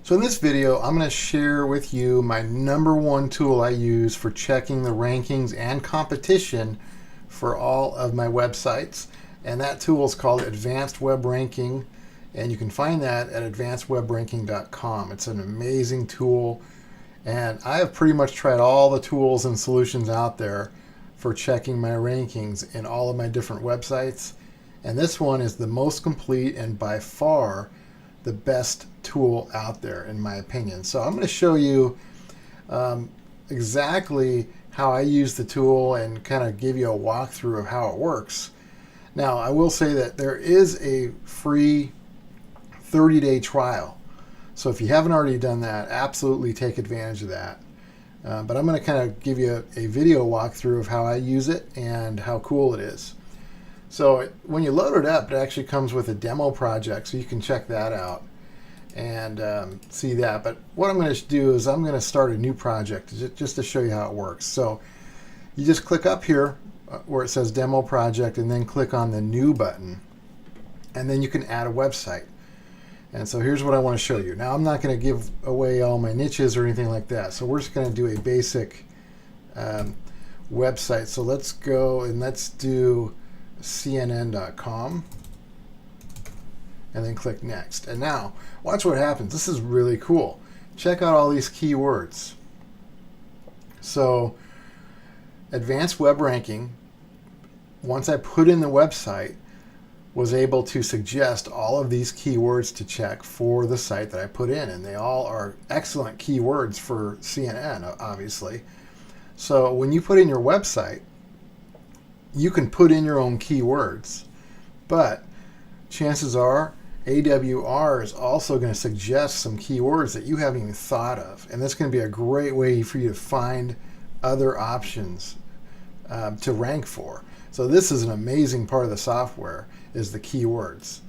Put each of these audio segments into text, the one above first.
So in this video, I'm going to share with you my #1 tool I use for checking the rankings and competition for all of my websites. And that tool is called Advanced Web Ranking, and you can find that at advancedwebranking.com. It's an amazing tool, and I have pretty much tried all the tools and solutions out there for checking my rankings in all of my different websites. And this one is the most complete and by far the best tool out there, in my opinion. So I'm going to show you exactly how I use the tool and kind of give you a walkthrough of how it works. Now, I will say that there is a free 30-day trial. So if you haven't already done that, absolutely take advantage of that. But I'm going to kind of give you a video walkthrough of how I use it and how cool it is. So when you load it up, it actually comes with a demo project, so you can check that out and see that. But what I'm going to do is I'm going to start a new project just to show you how it works. So you just click up here where it says demo project and then click on the new button, and then you can add a website. And so here's what I want to show you. Now, I'm not going to give away all my niches or anything like that, so we're just going to do a basic website. So let's go and let's do CNN.com and then click next. And now watch what happens. This is really cool. Check out all these keywords. So Advanced Web Ranking, once I put in the website, was able to suggest all of these keywords to check for the site that I put in, and they all are excellent keywords for CNN, obviously. So when you put in your website, you can put in your own keywords, but chances are AWR is also going to suggest some keywords that you haven't even thought of, and that's going to be a great way for you to find other options to rank for. So this is an amazing part of the software, is the keywords.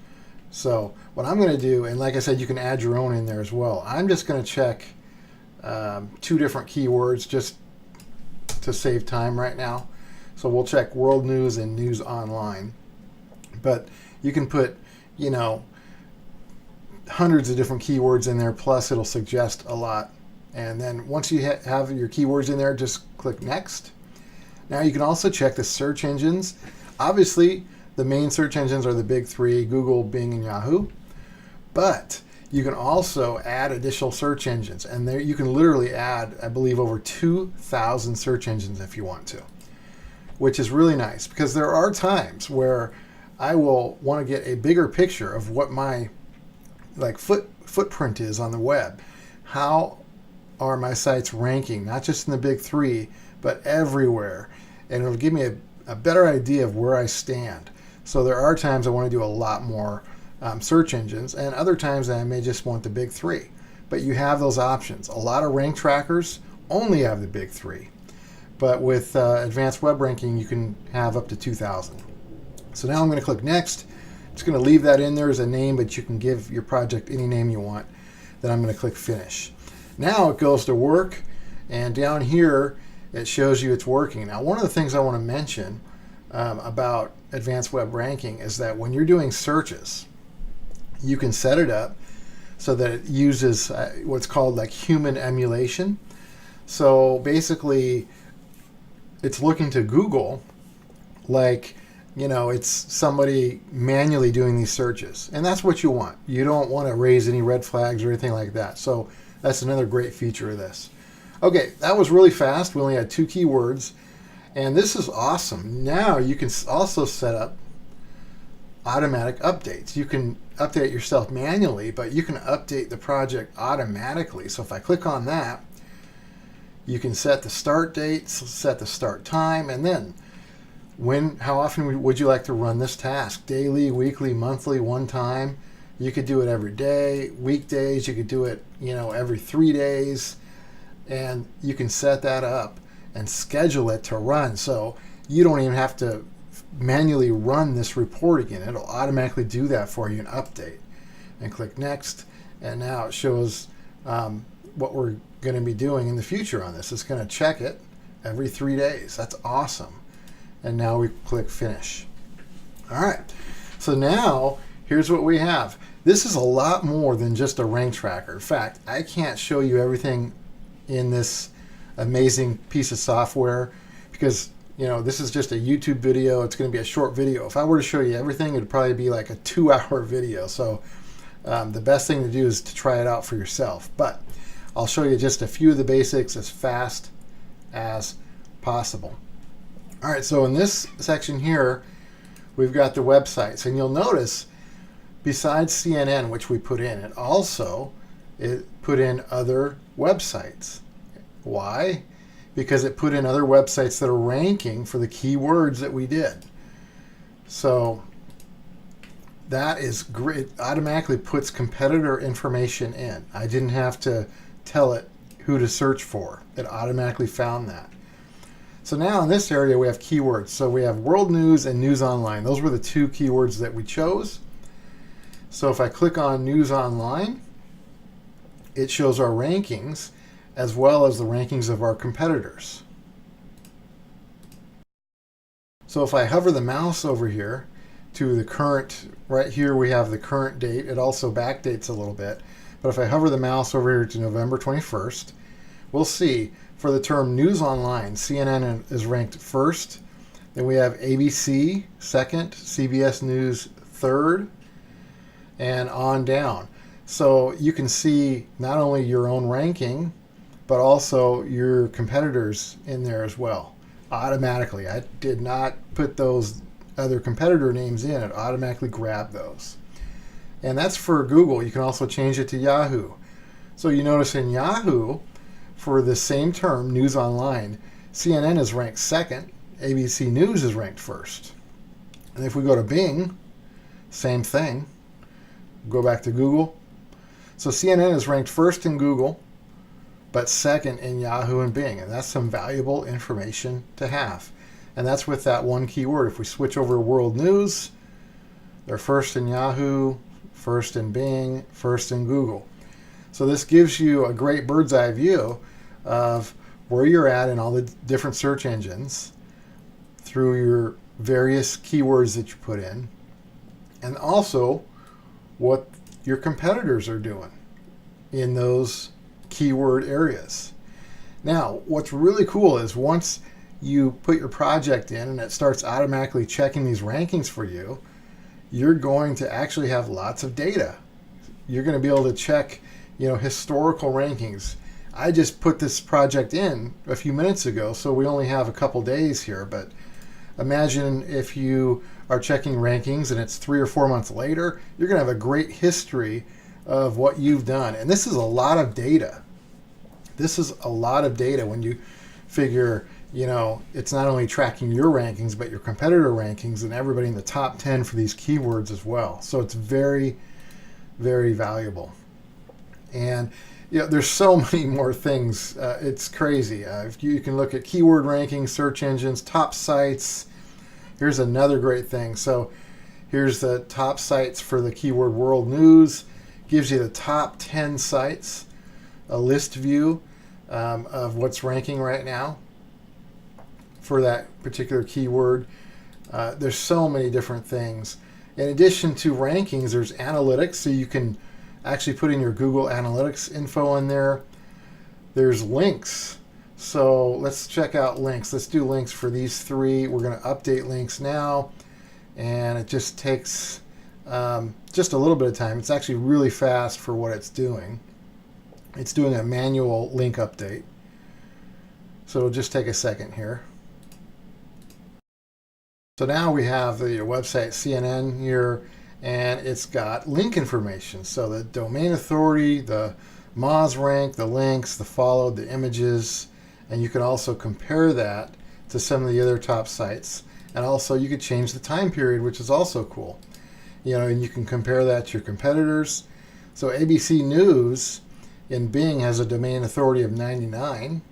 So what I'm going to do, and like I said, you can add your own in there as well. I'm just going to check 2 different keywords just to save time right now. So we'll check world news and news online. But you can put, hundreds of different keywords in there, plus it'll suggest a lot. And then once you have your keywords in there, just click next. Now you can also check the search engines. Obviously, the main search engines are the big 3, Google, Bing, and Yahoo. But you can also add additional search engines. And there you can literally add, I believe, over 2,000 search engines if you want to, which is really nice, because there are times where I will want to get a bigger picture of what my footprint is on the web. How are my sites ranking, not just in the big 3, but everywhere? And it'll give me a better idea of where I stand. So there are times I want to do a lot more search engines, and other times I may just want the big 3. But you have those options. A lot of rank trackers only have the big 3. But with Advanced Web Ranking, you can have up to 2,000. So now I'm going to click next. I'm just going to leave that in there as a name, but you can give your project any name you want. Then I'm going to click finish. Now it goes to work, and down here it shows you it's working. Now, one of the things I want to mention about Advanced Web Ranking is that when you're doing searches, you can set it up so that it uses what's called human emulation. So basically, it's looking to Google it's somebody manually doing these searches. And that's what you want. You don't want to raise any red flags or anything like that. So that's another great feature of this. Okay, that was really fast. We only had 2 keywords. And this is awesome. Now you can also set up automatic updates. You can update yourself manually, but you can update the project automatically. So if I click on that, you can set the start date, set the start time, and then how often would you like to run this task? Daily, weekly, monthly, one time? You could do it every day. Weekdays, you could do it, every 3 days. And you can set that up and schedule it to run. So you don't even have to manually run this report again. It'll automatically do that for you and update. And click next. And now it shows what we're going to be doing in the future on this. It's going to check it every 3 days. That's awesome. And now we click finish. All right. So now here's what we have. This is a lot more than just a rank tracker. In fact, I can't show you everything in this amazing piece of software because this is just a YouTube video. It's going to be a short video. If I were to show you everything, it'd probably be like a 2-hour video. So the best thing to do is to try it out for yourself. But I'll show you just a few of the basics as fast as possible. All right, so in this section here, we've got the websites. And you'll notice, besides CNN, which we put in, it put in other websites. Why? Because it put in other websites that are ranking for the keywords that we did. So that is great. It automatically puts competitor information in. I didn't have to tell it who to search for. It automatically found that. So now in this area we have keywords. So we have world news and news online. Those were the two keywords that we chose. So if I click on news online, it shows our rankings as well as the rankings of our competitors. So if I hover the mouse over here to the current, right here we have the current date. It also backdates a little bit. But if I hover the mouse over here to November 21st, we'll see for the term news online, CNN is ranked first. Then we have ABC second, CBS News third, and on down. So you can see not only your own ranking, but also your competitors in there as well, automatically. I did not put those other competitor names in. It automatically grabbed those. And that's for Google. You can also change it to Yahoo. So you notice in Yahoo, for the same term, news online, CNN is ranked second, ABC News is ranked first. And if we go to Bing, same thing. Go back to Google. So CNN is ranked first in Google, but second in Yahoo and Bing. And that's some valuable information to have. And that's with that one keyword. If we switch over to world news, they're first in Yahoo, first in Bing, first in Google. So this gives you a great bird's eye view of where you're at in all the different search engines through your various keywords that you put in, and also what your competitors are doing in those keyword areas. Now, what's really cool is once you put your project in and it starts automatically checking these rankings for you, you're going to actually have lots of data. You're going to be able to check, historical rankings. I just put this project in a few minutes ago, so we only have a couple days here, but imagine if you are checking rankings and it's 3 or 4 months later, you're going to have a great history of what you've done. And this is a lot of data. This is a lot of data when you figure, it's not only tracking your rankings, but your competitor rankings and everybody in the top 10 for these keywords as well. So it's very, very valuable. And there's so many more things. It's crazy. If you can look at keyword rankings, search engines, top sites. Here's another great thing. So here's the top sites for the keyword world news. Gives you the top 10 sites, a list view of what's ranking right now for that particular keyword. There's so many different things. In addition to rankings, there's analytics, so you can actually put in your Google Analytics info in there. There's links. So let's check out links. Let's do links for these three. We're going to update links now, and it just takes just a little bit of time. It's actually really fast for what it's doing. It's doing a manual link update. So it'll just take a second here. So now we have the website CNN here, and it's got link information. So the domain authority, the Moz rank, the links, the followed, the images, and you can also compare that to some of the other top sites. And also you could change the time period, which is also cool. And you can compare that to your competitors. So ABC News in Bing has a domain authority of 99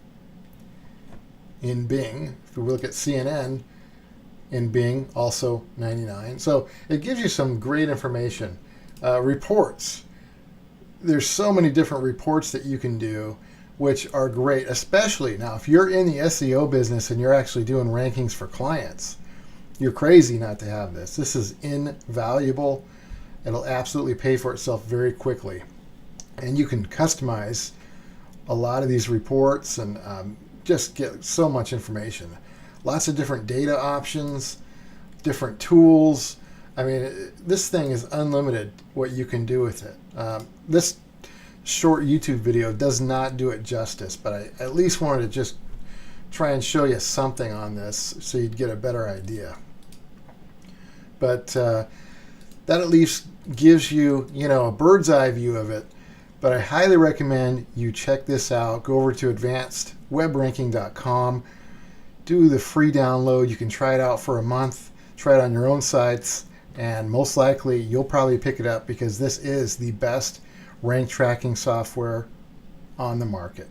in Bing. If we look at CNN in Bing, also 99. So it gives you some great information. Reports. There's so many different reports that you can do, which are great, especially now if you're in the SEO business and you're actually doing rankings for clients. You're crazy not to have this. This is invaluable. It'll absolutely pay for itself very quickly. And you can customize a lot of these reports and just get so much information. Lots of different data options, different tools. I mean, this thing is unlimited what you can do with it. This short YouTube video does not do it justice, but I at least wanted to just try and show you something on this so you'd get a better idea. But that at least gives you, a bird's eye view of it. But I highly recommend you check this out. Go over to advancedwebranking.com. Do the free download. You can try it out for a month. Try it on your own sites. And most likely you'll probably pick it up because this is the best rank tracking software on the market.